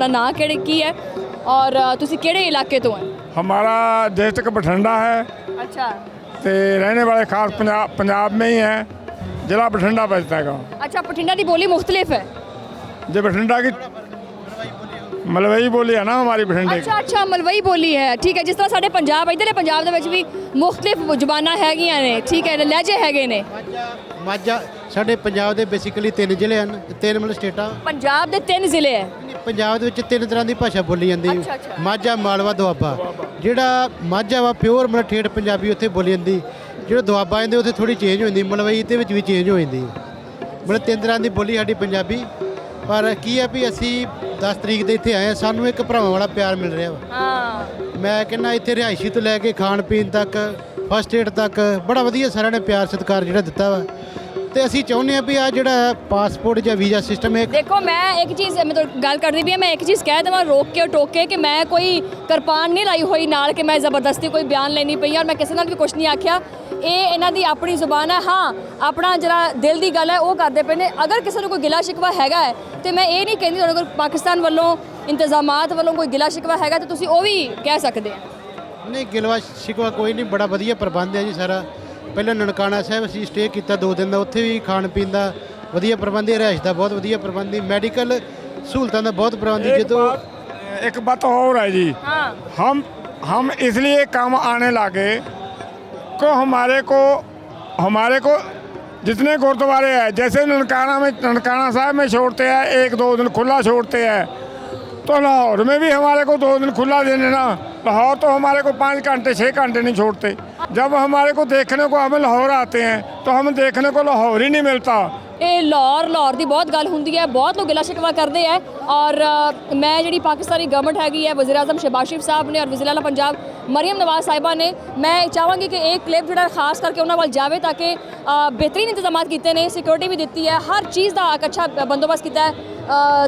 ਤੁਹਾਡਾ ਨਾਂ ਕੀ है और तुसी किहड़े इलाके तो हैं? हमारा डिस्ट्रिक्ट बठिंडा है। अच्छा, तो रहने वाले खास पंजाब में ही है, जिला बठिंडा बजता है। अच्छा, बठिंडा की बोली मुख्तलिफ है? जो बठिंडा की मलवई बोली है ना हमारी बठिंडे की। अच्छा अच्छा, मलवई बोली है, ठीक है। जिस तरह साढ़े पंजाब इधर पंजाब दे विच भी मुख्तलिफ जुबानां हैगियां ने, ठीक है, लहजे हैगे ने। ਮਾਝਾ ਸਾਡੇ ਪੰਜਾਬ ਦੇ ਬੇਸਿਕਲੀ 3 ਜ਼ਿਲ੍ਹੇ ਹਨ, 3 ਮਤਲਬ ਸਟੇਟਾਂ। पंजाब दे 3 ਜ਼ਿਲ੍ਹੇ है। ਪੰਜਾਬ ਦੇ ਵਿੱਚ 3 ਤਰ੍ਹਾਂ ਦੀ ਭਾਸ਼ਾ ਬੋਲੀ ਜਾਂਦੀ ਅੱਛਾ, ਅੱਛਾ। ਮਾਝਾ, ਮਾਲਵਾ, ਦੁਆਬਾ। ਜਿਹੜਾ ਮਾਝਾ ਵਾ ਪਿਓਰ ਮਤਲਬ ਠੇਠ ਪੰਜਾਬੀ ਉੱਥੇ ਬੋਲੀ ਜਾਂਦੀ। ਜਿਹੜਾ ਦੁਆਬਾ ਜਾਂਦੇ ਉੱਥੇ ਥੋੜੀ ਚੇਂਜ ਹੋ ਜਾਂਦੀ, ਮਲਵਈ ਦੇ ਵਿੱਚ ਵੀ ਚੇਂਜ ਹੋ ਜਾਂਦੀ। ਮਤਲਬ 3 ਤਰ੍ਹਾਂ ਦੀ ਬੋਲੀ ਸਾਡੀ ਪੰਜਾਬੀ। ਪਰ ਕੀ ਹੈ ਵੀ ਅਸੀਂ 10 ਤਰੀਕ ਦੇ ਇੱਥੇ ਆਏ ਹਾਂ, ਸਾਨੂੰ ਇੱਕ ਭਰਾਵਾਂ ਵਾਲਾ ਪਿਆਰ ਮਿਲ ਰਿਹਾ ਵਾ। हाँ, ਮੈਂ ਕਹਿੰਦਾ ਇੱਥੇ ਰਿਹਾਇਸ਼ੀ ਤੋਂ ਲੈ ਕੇ ਖਾਣ ਪੀਣ ਤੱਕ, ਫਸਟ ਏਡ ਤੱਕ ਬੜਾ ਵਧੀਆ ਸਾਰਿਆਂ ਨੇ ਪਿਆਰ ਸਤਿਕਾਰ ਜਿਹੜਾ ਦਿੱਤਾ ਵਾ। ਤੇ ਅਸੀਂ ਚਾਹੁੰਦੇ ਹਾਂ ਵੀ ਆ ਜਿਹੜਾ ਪਾਸਪੋਰਟ ਜਾਂ ਵੀਜ਼ਾ ਸਿਸਟਮ ਹੈ। देखो मैं एक चीज़ मैं तो गल करती भी मैं एक चीज़ कह देवां रोक के टोक के कि मैं कोई किरपान नहीं लाई हुई नाल कि मैं ज़बरदस्ती कोई बयान लेनी पई और मैं किसी नाल भी कुछ नहीं आख्या। ਇਹ ਇਹਨਾਂ ਦੀ ਆਪਣੀ ਜ਼ੁਬਾਨ ਹੈ। ਹਾਂ, ਆਪਣਾ ਜਿਹੜਾ ਦਿਲ ਦੀ ਗੱਲ ਹੈ ਉਹ ਕਰਦੇ ਪਏ ਨੇ। ਅਗਰ ਕਿਸੇ ਨੂੰ ਕੋਈ ਗਿਲਾ ਸ਼ਿਕਵਾ ਹੈਗਾ ਹੈ ਤੇ ਮੈਂ ਇਹ ਨਹੀਂ ਕਹਿੰਦੀ ਤੁਹਾਡੇ ਕੋਲ ਪਾਕਿਸਤਾਨ ਵੱਲੋਂ ਇੰਤਜ਼ਾਮਾਤ ਵੱਲੋਂ ਕੋਈ ਗਿਲਾ ਸ਼ਿਕਵਾ ਹੈਗਾ ਤੇ ਤੁਸੀਂ ਉਹ ਵੀ ਕਹਿ ਸਕਦੇ ਆ। ਨਹੀਂ, ਗਿਲਵਾ ਸ਼ਿਕਵਾ ਕੋਈ ਨਹੀਂ, ਬੜਾ ਵਧੀਆ ਪ੍ਰਬੰਧ ਹੈ ਜੀ ਸਾਰਾ। ਪਹਿਲਾਂ ਨਨਕਾਣਾ ਸਾਹਿਬ ਅਸੀਂ ਸਟੇ ਕੀਤਾ 2 ਦਿਨ ਦਾ, ਉੱਥੇ ਵੀ ਖਾਣ ਪੀਣ ਦਾ ਵਧੀਆ ਪ੍ਰਬੰਧ ਹੈ, ਰਿਹਾਇਸ਼ ਦਾ ਬਹੁਤ ਵਧੀਆ ਪ੍ਰਬੰਧ ਹੈ, ਮੈਡੀਕਲ सहूलतों का बहुत प्रबंध है। जो एक बात और है जी, हाँ। हम इसलिए काम आने लगे को हमारे को जितने गुरुद्वारे हैं, जैसे ननकाना साहब में छोड़ते हैं 1-2 दिन खुला छोड़ते हैं, तो लाहौर में भी हमारे को 2 दिन खुला देने ना। लाहौर तो हमारे को 5 घंटे 6 घंटे नहीं छोड़ते। जब हमारे को देखने को हम लाहौर आते हैं तो हम देखने को लाहौर ही नहीं मिलता। ये लाहौर की बहुत गल होंदी है, बहुत लोग गिला शिकवा करते हैं। और मैं जी पाकिस्तानी गवर्नमेंट हैगी है, वज़ीर आज़म शहबाज शरीफ साहब ने और वज़ीर आला पंजाब मरियम नवाज़ साहिबा ने, मैं चाहूँगी कि एक क्लिप जो खास करके उन्होंने वाल जाए ताकि बेहतरीन इंतजाम किए हैं, सिक्योरिटी भी दी है, हर चीज़ का एक अच्छा बंदोबस्त किया है,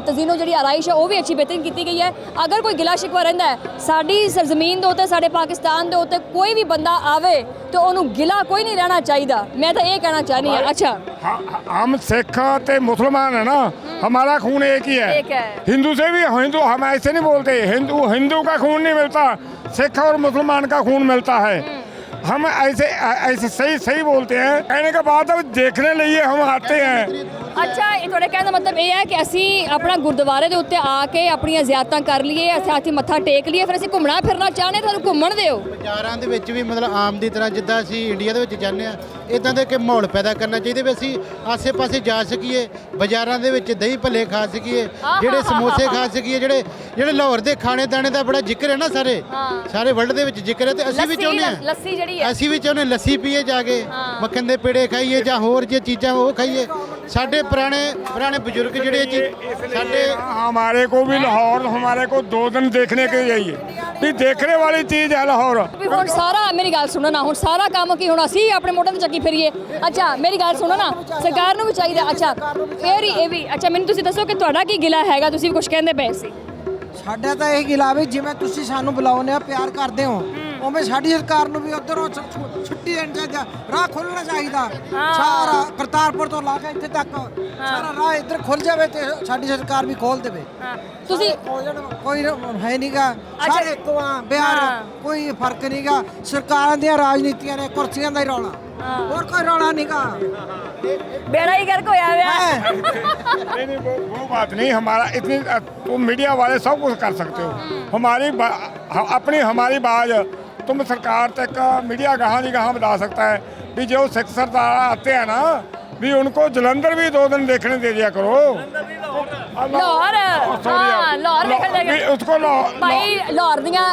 तजीनो जी आराइश है वो भी अच्छी बेहतरीन की गई है। अगर कोई गिला शिकवा रहा है साड़ी सरजमीन के उत्ते, साढ़े पाकिस्तान के उत्ते कोई भी बंदा आवे तो उन्होंने गिला कोई नहीं रहना चाहिए। मैं तो ये कहना चाहनी है। अच्छा, हम सिख ते मुसलमान है ना, हमारा खून एक ही है, हिंदू से भी हिंदू, हम ऐसे नहीं बोलते हिंदू का खून नहीं मिलता, सिख और मुसलमान का खून मिलता है। हम ऐसे सही बोलते हैं। कहने के बाद अब देखने लिए हम आते हैं। अच्छा, थोड़े कहने का मतलब ये है कि असी अपना गुरुद्वारे के उत्ते आके अपनी ज़ियारतां कर लिए, असीं मत्था टेक लिए, फिर असीं घूमना फिरना चाहते, तो घूमन दिओ। बाज़ारां दे विच भी मतलब आम दी तरह जिद्दां असीं इंडिया दे विच जाने आ, इदां दे के माहौल पैदा करना चाहिए भी असीं आसे पासे जा सकीए, बाज़ारां दे विच दही भल्ले खा सकीए, जेहड़े समोसे खा सकीए, जेहड़े लाहौर दे खाने दाने दा बड़ा जिक्र है ना, सारे वर्ल्ड दे विच जिक्र है, ते असीं भी चाहुंदे आ लस्सी जिहड़ी है, असीं भी चाहुंदे लस्सी पीए जाके, मक्खन दे पेड़े खाइए जां होर जे चीज़ां वो खाइए। साढ़े पुराने बुजुर्ग जोड़े हमारे को भी लाहौर हमारे को 2 दिन देखने के चाहिए भी, देखने वाली चीज़ है लाहौर। हुण सारा मेरी गल सुनो ना, हुण सारा काम की हुण असीं अपने मोढे ते चक्की फिरीए। अच्छा मेरी गल सुनो ना, सरकार नूं भी चाहिए। अच्छा फिर ये भी, अच्छा मैनूं तुसीं दसो कि तुहाडा की गिला हैगा, तुसीं भी कुछ कहंदे पए सी। ਸਾਡਾ ਤਾਂ ਇਹ ਗਿਲਾ ਵੀ ਜਿਵੇਂ ਤੁਸੀਂ ਸਾਨੂੰ ਬੁਲਾਉਂਦੇ ਆ, ਪਿਆਰ ਕਰਦੇ ਹੋ, ਉਵੇਂ ਸਾਡੀ ਸਰਕਾਰ ਨੂੰ ਵੀ ਉਧਰੋਂ ਛੁੱਟੀ ਦੇਣੀ ਚਾਹੀਦੀ, ਰਾਹ ਖੋਲ੍ਹਣਾ ਚਾਹੀਦਾ। ਸਾਰਾ ਕਰਤਾਰਪੁਰ ਤੋਂ ਲਾ ਕੇ ਇੱਥੇ ਤੱਕ ਸਾਰਾ ਰਾਹ ਇੱਧਰ ਖੁੱਲ ਜਾਵੇ ਤੇ ਸਾਡੀ ਸਰਕਾਰ ਵੀ ਖੋਲ ਦੇਵੇ। ਤੁਸੀਂ ਕੋਈ ਹੈ ਨਹੀਂਗਾ, ਸਾਰੇ ਇੱਕੋ ਆ, ਬਿਹਾਰ ਕੋਈ ਫਰਕ ਨਹੀਂਗਾ। ਸਰਕਾਰਾਂ ਦੀਆਂ ਰਾਜਨੀਤੀਆਂ ਨੇ, ਕੁਰਸੀਆਂ ਦਾ ਹੀ ਰੌਲਾ, और कोई रोना नहीं का, बेड़ा ही गर्क होया हुआ है। नहीं वो बात नहीं, हमारा इतनी तुम मीडिया वाले सब कुछ कर सकते हो, हमारी बात तुम सरकार तक मीडिया कहाँ नहीं कहाँ बता सकता है भी। जो सिख सरदार आते हैं ना भी, उनको जलंधर भी 2 दिन देखने दे दिया करो। लाहौर, हाँ लाहौर उसको भाई लाहौर दियां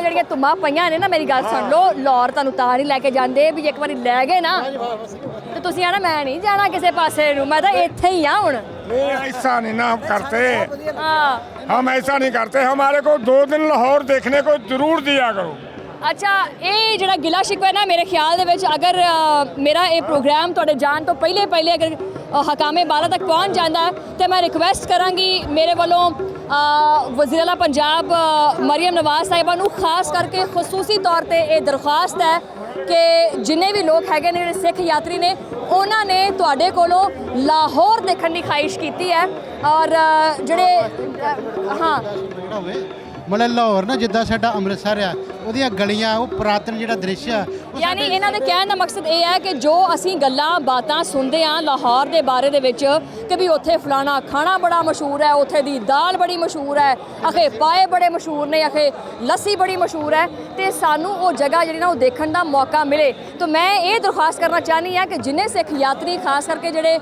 ਜਿਹੜੀਆਂ ਧੁੰਮਾਂ ਪਈਆਂ ਨੇ ਨਾ, ਮੇਰੀ ਗੱਲ ਸੁਣ ਲਓ, ਲਾਹੌਰ ਤੁਹਾਨੂੰ ਤਾਂ ਨਹੀਂ ਲੈ ਕੇ ਜਾਂਦੇ ਵੀ ਇੱਕ ਵਾਰੀ ਲੈ ਗਏ ਨਾ ਤੇ ਤੁਸੀਂ ਆਣਾ मैं नहीं जाना किसी पासे ਨੂੰ, मैं तो ਇੱਥੇ ही आ ਹੁਣ। ऐसा नहीं ना करते, हम ऐसा नहीं करते, हमारे को 2 दिन लाहौर देखने को जरूर दिया करो। अच्छा, ये जो गिला शिकवा है ना, मेरे ख्याल दे विच अगर मेरा ये प्रोग्राम तुहाडे जान तो पहले अगर हकामे बाला तक पहुँच जाता तो मैं रिक्वेस्ट करांगी मेरे वालों वज़ीर आला पंजाब मरियम नवाज़ साहिबा नूं खास करके खसूसी तौर पर यह दरख्वास्त है कि जिन्ने भी लोग हैगे ने सिख यात्री ने ਉਹਨਾਂ ਨੇ ਤੁਹਾਡੇ ਕੋਲੋਂ ਲਾਹੌਰ ਦੇਖਣ ਦੀ ਖਾਹਿਸ਼ ਕੀਤੀ ਹੈ। ਔਰ ਜਿਹੜੇ ਹਾਂ ਮਤਲਬ ਲਾਹੌਰ ਨਾ ਜਿੱਦਾਂ ਸਾਡਾ ਅੰਮ੍ਰਿਤਸਰ ਆ, ਉਹਦੀਆਂ ਗਲੀਆਂ, ਉਹ ਪੁਰਾਤਨ ਜਿਹੜਾ ਦ੍ਰਿਸ਼ ਆ, ਯਾਨੀ ਇਹਨਾਂ ਦੇ ਕਹਿਣ ਦਾ ਮਕਸਦ ਇਹ ਹੈ ਕਿ ਜੋ ਅਸੀਂ ਗੱਲਾਂ ਬਾਤਾਂ ਸੁਣਦੇ ਹਾਂ ਲਾਹੌਰ ਦੇ ਬਾਰੇ ਦੇ ਵਿੱਚ ਕਿ ਵੀ ਉੱਥੇ ਫਲਾਣਾ ਖਾਣਾ ਬੜਾ ਮਸ਼ਹੂਰ ਹੈ, ਉੱਥੇ ਦੀ ਦਾਲ ਬੜੀ ਮਸ਼ਹੂਰ ਹੈ, ਅਖੇ ਪਾਏ ਬੜੇ ਮਸ਼ਹੂਰ ਨੇ, ਅਖੇ ਲੱਸੀ ਬੜੀ ਮਸ਼ਹੂਰ ਹੈ, ਤੇ ਸਾਨੂੰ ਉਹ ਜਗ੍ਹਾ ਜਿਹੜੀ ਨਾ ਉਹ ਦੇਖਣ ਦਾ ਮੌਕਾ ਮਿਲੇ। ਤਾਂ ਮੈਂ ਇਹ ਦਰਖਾਸਤ ਕਰਨਾ ਚਾਹਨੀ ਹਾਂ ਕਿ ਜਿੰਨੇ ਸਿੱਖ ਯਾਤਰੀ ਖਾਸ ਕਰਕੇ ਜਿਹੜੇ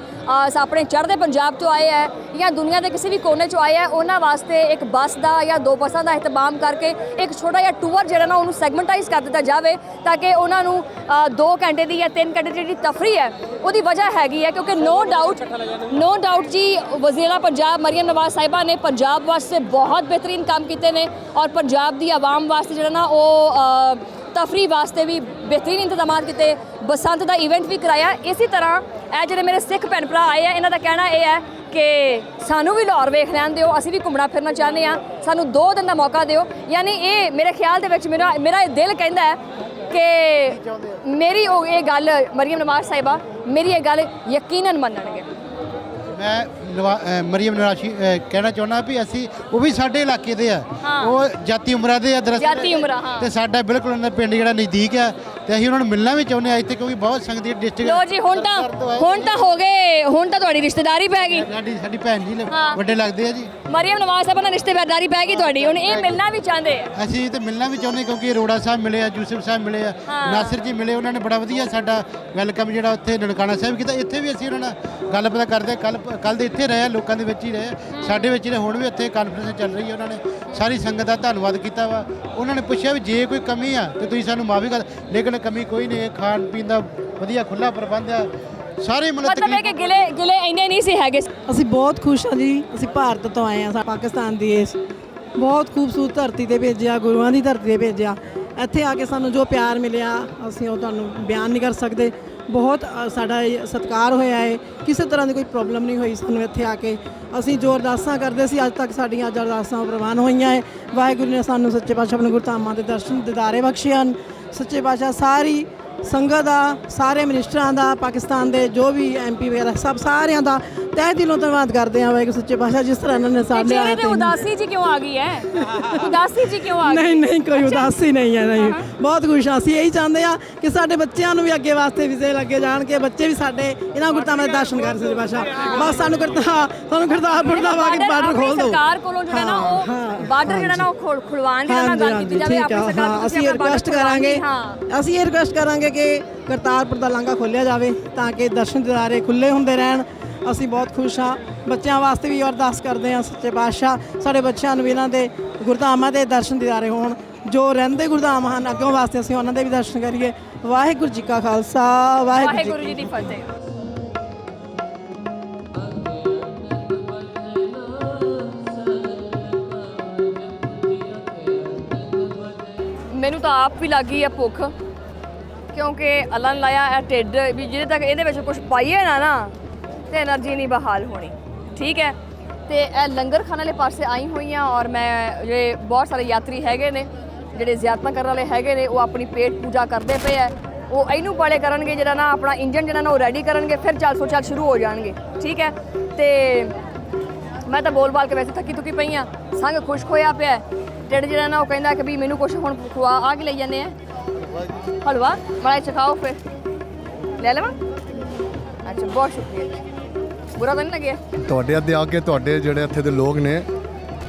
ਆਪਣੇ ਚੜ੍ਹਦੇ ਪੰਜਾਬ ਤੋਂ ਆਏ ਹੈ ਜਾਂ ਦੁਨੀਆ ਦੇ ਕਿਸੇ ਵੀ ਕੋਨੇ 'ਚੋਂ ਆਏ ਹੈ, ਉਹਨਾਂ ਵਾਸਤੇ ਇੱਕ ਬੱਸ ਦਾ ਜਾਂ 2 ਬੱਸਾਂ ਦਾ ਇਤਮਾਮ ਕਰਕੇ ਇੱਕ ਛੋਟਾ ਜਿਹਾ ਟੂਰ ਜਿਹੜਾ ਨਾ ਉਹਨੂੰ ਸੈਗਮੈਂਟਾਈਜ਼ ਕਰ ਦਿੱਤਾ ਜਾਵੇ ਤਾਂ ਕਿ ਉਹਨਾਂ ਨੂੰ 2 ਘੰਟੇ ਦੀ ਜਾਂ 3 ਘੰਟੇ ਦੀ ਜਿਹੜੀ ਤਫਰੀ ਹੈ ਉਹਦੀ ਵਜ੍ਹਾ ਹੈਗੀ ਹੈ। ਕਿਉਂਕਿ ਨੋ ਡਾਊਟ ਜੀ ਵਜ਼ੀਰ ਪੰਜਾਬ ਮਰੀਮ ਨਵਾਜ਼ ਸਾਹਿਬਾ ਨੇ ਪੰਜਾਬ ਵਾਸਤੇ ਬਹੁਤ ਬਿਹਤਰੀਨ ਕੰਮ ਕੀਤੇ ਨੇ ਔਰ ਪੰਜਾਬ ਦੀ ਆਵਾਮ ਵਾਸਤੇ ਜਿਹੜਾ ਨਾ ਉਹ ਤਫਰੀ ਵਾਸਤੇ ਵੀ ਬਿਹਤਰੀਨ ਇੰਤਜ਼ਾਮਾਤ ਕੀਤੇ, ਬਸੰਤ ਦਾ ਇਵੈਂਟ ਵੀ ਕਰਾਇਆ। ਇਸੇ ਤਰ੍ਹਾਂ ਇਹ ਜਿਹੜੇ ਮੇਰੇ ਸਿੱਖ ਭੈਣ ਭਰਾ ਆਏ ਆ, ਇਹਨਾਂ ਦਾ ਕਹਿਣਾ ਇਹ ਹੈ ਕਿ ਸਾਨੂੰ ਵੀ ਲਾਹੌਰ ਵੇਖ ਲੈਣ ਦਿਓ, ਅਸੀਂ ਵੀ ਘੁੰਮਣਾ ਫਿਰਨਾ ਚਾਹੁੰਦੇ ਹਾਂ, ਸਾਨੂੰ 2 ਦਿਨ ਦਾ ਮੌਕਾ ਦਿਓ। ਯਾਨੀ ਇਹ ਮੇਰੇ ਖਿਆਲ ਦੇ ਵਿੱਚ ਮੇਰਾ ਇਹ ਦਿਲ ਕਹਿੰਦਾ ਹੈ ਕਿ ਮੇਰੀ ਇਹ ਗੱਲ ਮਰੀਮ ਨਵਾਜ਼ ਸਾਹਿਬਾ ਮੇਰੀ ਇਹ ਗੱਲ ਯਕੀਨਨ ਮੰਨਣਗੇ। ਮੈਂ ਮਰੀਮ ਨਵਾਜ਼ ਕਹਿਣਾ ਚਾਹੁੰਦਾ ਵੀ ਅਸੀਂ ਉਹ ਵੀ ਸਾਡੇ ਇਲਾਕੇ ਦੇ ਆ, ਉਹ ਜਾਤੀ ਉਮਰਾ ਦੇ ਆ ਜਾਤੀ ਉਮਰਾ, ਹਾਂ। ਤੇ ਸਾਡਾ ਬਿਲਕੁਲ ਉਹਨਾਂ ਦਾ ਪਿੰਡ ਜਿਹੜਾ ਨਜ਼ਦੀਕ ਆ, ਤੇ ਅਸੀਂ ਉਹਨਾਂ ਨੂੰ ਮਿਲਣਾ ਵੀ ਚਾਹੁੰਦੇ ਆ ਇੱਥੇ, ਕਿਉਂਕਿ ਬਹੁਤ ਸੰਗਤ ਦੀ ਡਿਸਟ੍ਰਿਕਟ। ਲੋ ਜੀ ਹੁਣ ਤਾਂ ਹੋ ਗਏ, ਹੁਣ ਤਾਂ ਤੁਹਾਡੀ ਰਿਸ਼ਤੇਦਾਰੀ ਪੈ ਗਈ। ਸਾਡੀ ਭੈਣ ਜੀ ਵੱਡੇ ਲੱਗਦੇ ਆ ਜੀ। ਮਰੀਮ ਨਵਾਜ਼ ਸਾਹਿਬਾ ਨਾਲ ਰਿਸ਼ਤੇਦਾਰੀ ਪੈ ਗਈ ਤੁਹਾਡੀ, ਹੁਣ ਇਹ ਮਿਲਣਾ ਵੀ ਚਾਹੁੰਦੇ ਆ। ਅਸੀਂ ਤੇ ਮਿਲਣਾ ਵੀ ਚਾਹੁੰਦੇ ਕਿਉਂਕਿ ਅਰੋੜਾ ਸਾਹਿਬ ਮਿਲੇ ਆ, ਯੂਸਫ ਸਾਹਿਬ ਮਿਲੇ ਆ, ਨਾਸਿਰ ਜੀ ਮਿਲੇ, ਉਹਨਾਂ ਨੇ ਬੜਾ ਵਧੀਆ ਸਾਡਾ ਵੈਲਕਮ ਜਿਹੜਾ ਉੱਥੇ ਨਨਕਾਣਾ ਸਾਹਿਬ ਕੀਤਾ। ਇੱਥੇ ਵੀ ਅਸੀਂ ਉਹਨਾਂ ਨਾਲ ਗੱਲ ਪਤਾ ਕਰਦੇ, ਕੱਲ ਦੇ ਇੱਥੇ ਰਹੇ, ਲੋਕਾਂ ਦੇ ਵਿੱਚ ਹੀ ਰਹੇ, ਸਾਡੇ ਵਿੱਚ ਹੀ ਰਹੇ। ਹੁਣ ਵੀ ਇੱਥੇ ਕਾਨਫਰੰਸ ਚੱਲ ਰਹੀ ਹੈ, ਉਹਨਾਂ ਨੇ ਸਾਰੀ ਸੰਗਤ ਦਾ ਧੰਨਵਾਦ ਕੀਤਾ ਵਾ। ਉਹਨਾਂ ਨੇ ਪੁੱਛਿਆ ਵੀ ਜੇ ਕੋਈ ਕਮੀ ਆ ਤੇ ਤੁਸੀਂ ਸਾਨੂੰ ਮਾਫੀ ਕਰ, ਲੇਕਿਨ ਕਮੀ ਕੋਈ ਨਹੀਂ, ਖਾਣ ਪੀਣ ਦਾ ਵਧੀਆ ਖੁੱਲਾ ਪ੍ਰਬੰਧ ਆ ਸਾਰੇ। ਮਤਲਬ ਹੈ ਕਿ ਗਿਲੇ ਇੰਨੇ ਨਹੀਂ ਸੀ ਹੈਗੇ। ਅਸੀਂ ਬਹੁਤ ਖੁਸ਼ ਹਾਂ ਜੀ, ਅਸੀਂ ਭਾਰਤ ਤੋਂ ਆਏ ਹਾਂ, ਪਾਕਿਸਤਾਨ ਦੀ ਇਸ ਬਹੁਤ ਖੂਬਸੂਰਤ ਧਰਤੀ ਤੇ ਭੇਜਿਆ, ਗੁਰੂਆਂ ਦੀ ਧਰਤੀ ਤੇ ਭੇਜਿਆ। ਇੱਥੇ ਆ ਕੇ ਸਾਨੂੰ ਜੋ ਪਿਆਰ ਮਿਲਿਆ ਅਸੀਂ ਉਹ ਤੁਹਾਨੂੰ ਬਿਆਨ ਨਹੀਂ ਕਰ ਸਕਦੇ। ਬਹੁਤ ਸਾਡਾ ਸਤਿਕਾਰ ਹੋਇਆ ਹੈ, ਕਿਸੇ ਤਰ੍ਹਾਂ ਦੀ ਕੋਈ ਪ੍ਰੋਬਲਮ ਨਹੀਂ ਹੋਈ ਸਾਨੂੰ ਇੱਥੇ ਆ ਕੇ। ਅਸੀਂ ਜੋ ਅਰਦਾਸਾਂ ਕਰਦੇ ਸੀ ਅੱਜ ਤੱਕ ਸਾਡੀਆਂ ਅੱਜ ਅਰਦਾਸਾਂ ਪ੍ਰਵਾਨ ਹੋਈਆਂ ਹੈ। ਵਾਹਿਗੁਰੂ ਨੇ ਸਾਨੂੰ ਸੱਚੇ ਪਾਤਸ਼ਾਹ ਆਪਣੇ ਗੁਰਧਾਮਾਂ ਦੇ ਦਰਸ਼ਨ ਦਿਦਾਰੇ ਬਖਸ਼ੇ ਹਨ। ਸੱਚੇ ਪਾਤਸ਼ਾਹ ਸਾਰੀ ਸੰਗਤ ਦਾ, ਸਾਰੇ ਮਿਨਿਸਟਰਾਂ ਦਾ, ਪਾਕਿਸਤਾਨ ਦੇ ਜੋ ਵੀ MP ਵਗੈਰਾ ਸਭ ਸਾਰਿਆਂ ਦਾ ਤਹਿ ਦਿਲੋਂ ਧੰਨਵਾਦ ਕਰਦੇ ਹਾਂ ਵਾਹਿਗੁਰੂ ਸੱਚੇ ਪਾਤਸ਼ਾਹ, ਜਿਸ ਤਰ੍ਹਾਂ ਇਹਨਾਂ ਨੇ ਸਾਡੇ ਆਏ ਤੇ ਉਦਾਸੀ ਜੀ ਕਿਉਂ ਆ ਗਈ ਹੈ? ਉਦਾਸੀ ਜੀ ਕਿਉਂ ਆ ਗਈ? ਨਹੀਂ ਕੋਈ ਉਦਾਸੀ ਨਹੀਂ ਹੈ, ਨਹੀਂ ਬਹੁਤ ਖੁਸ਼ ਹਾਂ। ਅਸੀਂ ਇਹੀ ਚਾਹੁੰਦੇ ਹਾਂ ਕਿ ਸਾਡੇ ਬੱਚਿਆਂ ਨੂੰ ਵੀ ਅੱਗੇ ਵਾਸਤੇ ਵੀਜ਼ੇ ਲੱਗੇ ਜਾਣ, ਕਿ ਬੱਚੇ ਵੀ ਸਾਡੇ ਇਹਨਾਂ ਗੁਰਧਾਮਾਂ ਦੇ ਦਰਸ਼ਨ ਕਰ ਸੱਚੇ ਪਾਤਸ਼ਾਹ। ਬਸ ਸਾਨੂੰ ਗੁਰਦਾਸਪੁਰ ਦਾ ਬਾਰਡਰ ਖੋਲ ਦਿਓ। ਸਰਕਾਰ ਕੋਲੋਂ ਜਿਹੜਾ ਨਾ ਉਹ ਬਾਰਡਰ ਜਿਹੜਾ ਨਾ ਉਹ ਖੁਲਵਾਉਣ ਦੀ ਨਾ ਗੱਲ ਕੀਤੀ ਜਾਵੇ ਆਪਣੀ ਸਰਕਾਰ। ਅਸੀਂ ਰਿਕੁਐਸਟ ਕਰਾਂਗੇ ਕਿ ਕਰਤਾਰਪੁਰ ਦਾ ਲਾਂਘਾ ਖੋਲ੍ਹਿਆ ਜਾਵੇ ਤਾਂ ਕਿ ਦਰਸ਼ਨ ਦਿਦਾਰੇ ਖੁੱਲ੍ਹੇ ਹੁੰਦੇ ਰਹਿਣ। ਅਸੀਂ ਬਹੁਤ ਖੁਸ਼ ਹਾਂ, ਬੱਚਿਆਂ ਵਾਸਤੇ ਵੀ ਅਰਦਾਸ ਕਰਦੇ ਹਾਂ ਸੱਚੇ ਪਾਤਸ਼ਾਹ ਸਾਡੇ ਬੱਚਿਆਂ ਨੂੰ ਵੀ ਇਹਨਾਂ ਦੇ ਗੁਰਧਾਮਾਂ ਦੇ ਦਰਸ਼ਨ ਦਿਦਾਰੇ ਹੋਣ। ਜੋ ਰਹਿੰਦੇ ਗੁਰਧਾਮ ਹਨ ਅੱਗੋਂ ਵਾਸਤੇ ਅਸੀਂ ਉਹਨਾਂ ਦੇ ਵੀ ਦਰਸ਼ਨ ਕਰੀਏ। ਵਾਹਿਗੁਰੂ ਜੀ ਕਾ ਖਾਲਸਾ, ਵਾਹਿਗੁਰੂ ਜੀ ਦੀ ਫਤਿਹ। ਮੈਨੂੰ ਤਾਂ ਆਪ ਵੀ ਲੱਗੀ ਹੈ ਭੁੱਖ, ਕਿਉਂਕਿ ਅੱਲਾ ਨੇ ਲਾਇਆ ਇਹ ਢਿੱਡ ਵੀ ਜਿਹਦੇ ਤੱਕ ਇਹਦੇ ਵਿੱਚ ਕੁਝ ਪਾਈਏ ਨਾ ਤੇ એનર્ਜੀ ਨਹੀਂ ਬਹਾਲ ਹੋਣੀ। ਠੀਕ ਹੈ, ਤੇ ਇਹ ਲੰਗਰ ਖਾਣੇ ਵਾਲੇ ਪਾਸੇ ਆਈ ਹੋਈ ਹਾਂ ਔਰ ਮੈਂ ਜਿਹੜੇ ਬਹੁਤ ਸਾਰੇ ਯਾਤਰੀ ਹੈਗੇ ਨੇ ਜਿਹੜੇ ਜ਼ਿਆਰਤਾਂ ਕਰਨ ਵਾਲੇ ਹੈਗੇ ਨੇ ਉਹ ਆਪਣੀ ਪੇਟ ਪੂਜਾ ਕਰਦੇ ਪਏ ਹੈ। ਉਹ ਇਹਨੂੰ ਪਾਲੇ ਕਰਨਗੇ ਜਿਹੜਾ ਨਾ ਆਪਣਾ ਇੰਜਨ ਜਿਹੜਾ ਨਾ ਉਹ ਰੈਡੀ ਕਰਨਗੇ, ਫਿਰ ਚੱਲ ਸ਼ੁਰੂ ਹੋ ਜਾਣਗੇ। ਠੀਕ ਹੈ, ਤੇ ਮੈਂ ਤਾਂ ਬੋਲ ਕੇ ਵੈਸੇ ਥੱਕੀ ਪਈ ਹਾਂ, ਸੰਗ ਖੁਸ਼ਕ ਹੋਇਆ ਪਿਆ। ਢਿੱਡ ਜਿਹੜਾ ਨਾ ਉਹ ਕਹਿੰਦਾ ਕਿ ਵੀ ਮੈਨੂੰ ਕੁਛ ਹੁਣ ਖਵਾ ਆ ਕੇ ਲਈ ਜਾਂਦੇ ਆ ਹਲਵਾ ਮਾੜਾ ਚਖਾਓ, ਫਿਰ ਲੈ ਲਵਾਂ। ਅੱਛਾ, ਬਹੁਤ ਸ਼ੁਕਰੀਆ ਜੀ, ਬੁਰਾ ਤਾਂ ਨਹੀਂ ਲੱਗਿਆ? ਤੁਹਾਡੇ ਅੱਗੇ ਆ ਕੇ ਤੁਹਾਡੇ ਜਿਹੜੇ ਇੱਥੇ ਦੇ ਲੋਕ ਨੇ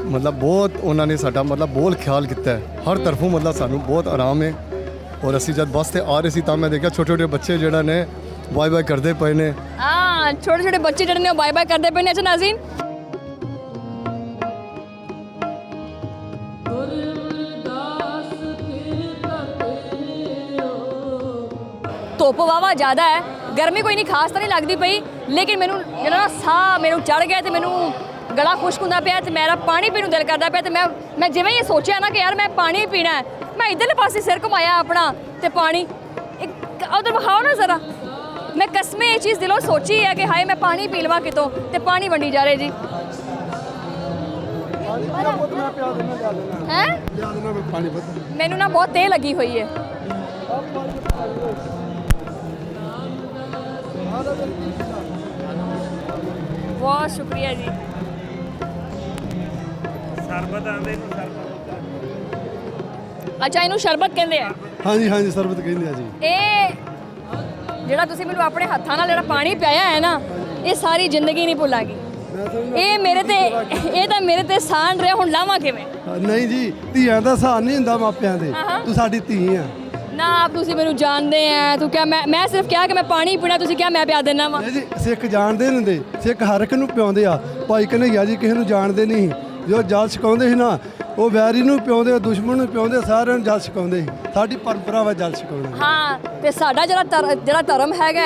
ਮਤਲਬ ਬਹੁਤ ਉਹਨਾਂ ਨੇ ਸਾਡਾ ਮਤਲਬ ਬਹੁਤ ਖਿਆਲ ਕੀਤਾ ਹੈ ਹਰ ਤਰਫੋਂ, ਮਤਲਬ ਸਾਨੂੰ ਬਹੁਤ ਆਰਾਮ ਹੈ। ਔਰ ਅਸੀਂ ਜਦ ਬੱਸ ਤੇ ਆ ਰਹੇ ਸੀ ਤਾਂ ਮੈਂ ਦੇਖਿਆ ਛੋਟੇ ਬੱਚੇ ਜਿਹੜਾ ਨੇ ਬਾਏ ਕਰਦੇ ਪਏ ਨੇ। ਹਾਂ, ਛੋਟੇ ਬੱਚੇ ਜਿਹੜੇ ਨੇ ਉਹ ਬਾਏ ਕਰਦੇ ਪਏ ਨੇ। ਅੱਛਾ ਨਾਜ਼ਰੀਨ, ਧੁੱਪ ਵਾਵਾ ਜ਼ਿਆਦਾ ਹੈ, ਗਰਮੀ ਕੋਈ ਨਹੀਂ ਖਾਸ ਤਾਂ ਨਹੀਂ ਲੱਗਦੀ ਪਈ, ਲੇਕਿਨ ਮੈਨੂੰ ਜਿਹੜਾ ਨਾ ਸਾਹ ਮੈਨੂੰ ਚੜ ਗਿਆ ਤੇ ਮੈਨੂੰ ਗਲਾ ਖੁਸ਼ਕ ਹੁੰਦਾ ਪਿਆ ਤੇ ਮੇਰਾ ਪਾਣੀ ਪੀਣ ਨੂੰ ਦਿਲ ਕਰਦਾ ਪਿਆ। ਤੇ ਮੈਂ ਜਿਵੇਂ ਇਹ ਸੋਚਿਆ ਨਾ ਕਿ ਯਾਰ ਮੈਂ ਪਾਣੀ ਪੀਣਾ ਹੈ, ਮੈਂ ਇੱਧਰਲੇ ਪਾਸੇ ਸਿਰ ਘੁਮਾਇਆ ਆਪਣਾ ਤੇ ਪਾਣੀ ਉਧਰ ਵਿਖਾਓ ਨਾ ਜ਼ਰਾ। ਮੈਂ ਕਸਮੇ ਇਹ ਚੀਜ਼ ਦਿਲੋਂ ਸੋਚੀ ਹੈ ਕਿ ਹਾਏ ਮੈਂ ਪਾਣੀ ਪੀ ਲਵਾਂ ਕਿਤੋਂ, ਤੇ ਪਾਣੀ ਵੰਡੀ ਜਾ ਰਹੇ ਜੀ। ਹੈ ਮੈਨੂੰ ਨਾ ਬਹੁਤ ਤੇਜ਼ ਲੱਗੀ ਹੋਈ ਹੈ। ਬਹੁਤ ਸ਼ੁਕਰੀਆ ਜੀ। ਅੱਛਾ, ਇਹਨੂੰ ਸ਼ਰਬਤ ਕਹਿੰਦੇ ਆ। ਹਾਂਜੀ ਹਾਂਜੀ ਸਰਬਤ ਕਹਿੰਦੇ ਆ ਜੀ। ਇਹ ਜਿਹੜਾ ਤੁਸੀਂ ਮੈਨੂੰ ਆਪਣੇ ਹੱਥਾਂ ਨਾਲ ਜਿਹੜਾ ਪਾਣੀ ਪਿਆਇਆ ਹੈ ਨਾ, ਇਹ ਸਾਰੀ ਜ਼ਿੰਦਗੀ ਨਹੀਂ ਭੁੱਲਾਂਗੀ। ਇਹ ਤਾਂ ਮੇਰੇ ਤੇ ਸਾਨ ਰਿਹਾ, ਹੁਣ ਲਾਵਾਂ ਕਿਵੇਂ? ਨਹੀਂ ਜੀ, ਧੀਆਂ ਦਾ ਸਹਾਨ ਨਹੀਂ ਹੁੰਦਾ ਮਾਪਿਆਂ ਦੇ। ਤੂੰ ਸਾਡੀ ਧੀ ਆ ਨਾ। ਆਪ ਤੁਸੀਂ ਮੈਨੂੰ ਜਾਣਦੇ ਆ, ਤੂੰ ਕਿਹਾ ਮੈਂ ਸਿਰਫ ਕਿਹਾ ਕਿ ਮੈਂ ਪਾਣੀ ਪੀਣਾ, ਤੁਸੀਂ ਕਿਹਾ ਮੈਂ ਪਿਆ ਦੇਣਾ ਵਾ। ਨਹੀਂ ਜੀ, ਸਿੱਖ ਜਾਣਦੇ ਨਹੀਂ ਹੁੰਦੇ, ਸਿੱਖ ਹਰ ਇੱਕ ਨੂੰ ਪਿਆਉਂਦੇ ਆ। ਭਾਈ ਕਨ੍ਹਈਆ ਜੀ ਕਿਸੇ ਨੂੰ ਜਾਣਦੇ ਨਹੀਂ, ਜੋ ਜਲ ਛਕਾਉਂਦੇ ਸੀ ਨਾ, ਉਹ ਵੈਰੀ ਨੂੰ ਪਿਆਉਂਦੇ, ਦੁਸ਼ਮਣ ਨੂੰ ਪਿਆਉਂਦੇ, ਸਾਰਿਆਂ ਨੂੰ ਜਲ ਛਕਾਉਂਦੇ। ਸਾਡੀ ਪਰੰਪਰਾ ਵਾ ਜਲ ਛਕਾਉਣਾ। ਹਾਂ, ਤੇ ਸਾਡਾ ਜਿਹੜਾ ਧਰਮ ਹੈਗਾ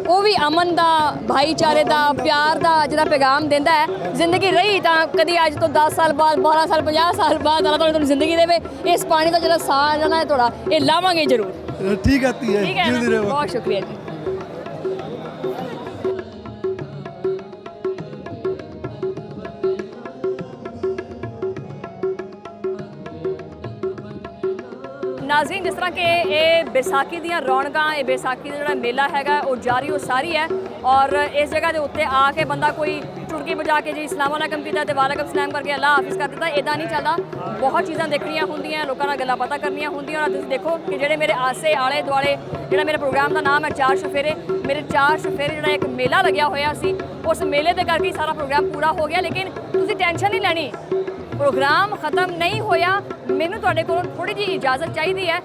ਉਹ ਵੀ ਅਮਨ ਦਾ, ਭਾਈਚਾਰੇ ਦਾ, ਪਿਆਰ ਦਾ ਜਿਹੜਾ ਪੈਗਾਮ ਦਿੰਦਾ ਹੈ। ਜ਼ਿੰਦਗੀ ਰਹੀ ਤਾਂ ਕਦੀ ਅੱਜ ਤੋਂ 10 ਸਾਲ ਬਾਅਦ, 12 ਸਾਲ, 50 ਸਾਲ ਬਾਅਦ ਅੱਲਾਹ ਤੁਹਾਨੂੰ ਜ਼ਿੰਦਗੀ ਦੇਵੇ। ਇਸ ਪਾਣੀ ਦਾ ਜਿਹੜਾ ਸਾਹ ਲੈਣਾ ਹੈ ਤੁਹਾਡਾ, ਇਹ ਲਾਵਾਂਗੇ ਜ਼ਰੂਰ। ਠੀਕ ਹੈ ਧੀਏ, ਠੀਕ ਹੈ ਨਾ? ਜਿਉਂਦੀ ਰਹੋ। ਬਹੁਤ ਸ਼ੁਕਰੀਆ ਜੀ। ਨਾਜ਼ਰੀਨ, ਜਿਸ ਤਰ੍ਹਾਂ ਕਿ ਇਹ ਵਿਸਾਖੀ ਦੀਆਂ ਰੌਣਕਾਂ, ਇਹ ਵਿਸਾਖੀ ਦਾ ਜਿਹੜਾ ਮੇਲਾ ਹੈਗਾ ਉਹ ਜਾਰੀ ਉਹ ਸਾਰੀ ਹੈ। ਔਰ ਇਸ ਜਗ੍ਹਾ ਦੇ ਉੱਤੇ ਆ ਕੇ ਬੰਦਾ ਕੋਈ ਚੁਟਕੀ ਵਜਾ ਕੇ ਜੀ ਅਸਲਾਮ ਵਾਲੇਕਮ ਕੀਤਾ ਤੇ ਵਾਲੇਕਮ ਸਲਾਮ ਕਰਕੇ ਅੱਲਾਹ ਹਾਫਿਜ਼ ਕਰ ਦਿੱਤਾ, ਇੱਦਾਂ ਨਹੀਂ ਚੱਲਦਾ। ਬਹੁਤ ਚੀਜ਼ਾਂ ਦੇਖਣੀਆਂ ਹੁੰਦੀਆਂ, ਲੋਕਾਂ ਨਾਲ ਗੱਲਾਂ ਪਤਾ ਕਰਨੀਆਂ ਹੁੰਦੀਆਂ। ਔਰ ਤੁਸੀਂ ਦੇਖੋ ਕਿ ਜਿਹੜੇ ਮੇਰੇ ਆਸੇ ਆਲੇ ਦੁਆਲੇ, ਜਿਹੜਾ ਮੇਰੇ ਪ੍ਰੋਗਰਾਮ ਦਾ ਨਾਮ ਹੈ ਚਾਰ ਚੁਫੇਰੇ, ਮੇਰੇ ਚਾਰ ਚੁਫੇਰੇ ਜਿਹੜਾ ਇੱਕ ਮੇਲਾ ਲੱਗਿਆ ਹੋਇਆ ਸੀ, ਉਸ ਮੇਲੇ ਦੇ ਕਰਕੇ ਸਾਰਾ ਪ੍ਰੋਗਰਾਮ ਪੂਰਾ ਹੋ ਗਿਆ। ਲੇਕਿਨ ਤੁਸੀਂ ਟੈਨਸ਼ਨ ਨਹੀਂ ਲੈਣੀ, ਪ੍ਰੋਗਰਾਮ ਖਤਮ ਨਹੀਂ ਹੋਇਆ। ਮੈਨੂੰ ਤੁਹਾਡੇ ਕੋਲੋਂ ਥੋੜੀ ਜਿਹੀ ਇਜਾਜ਼ਤ ਚਾਹੀਦੀ ਹੈ।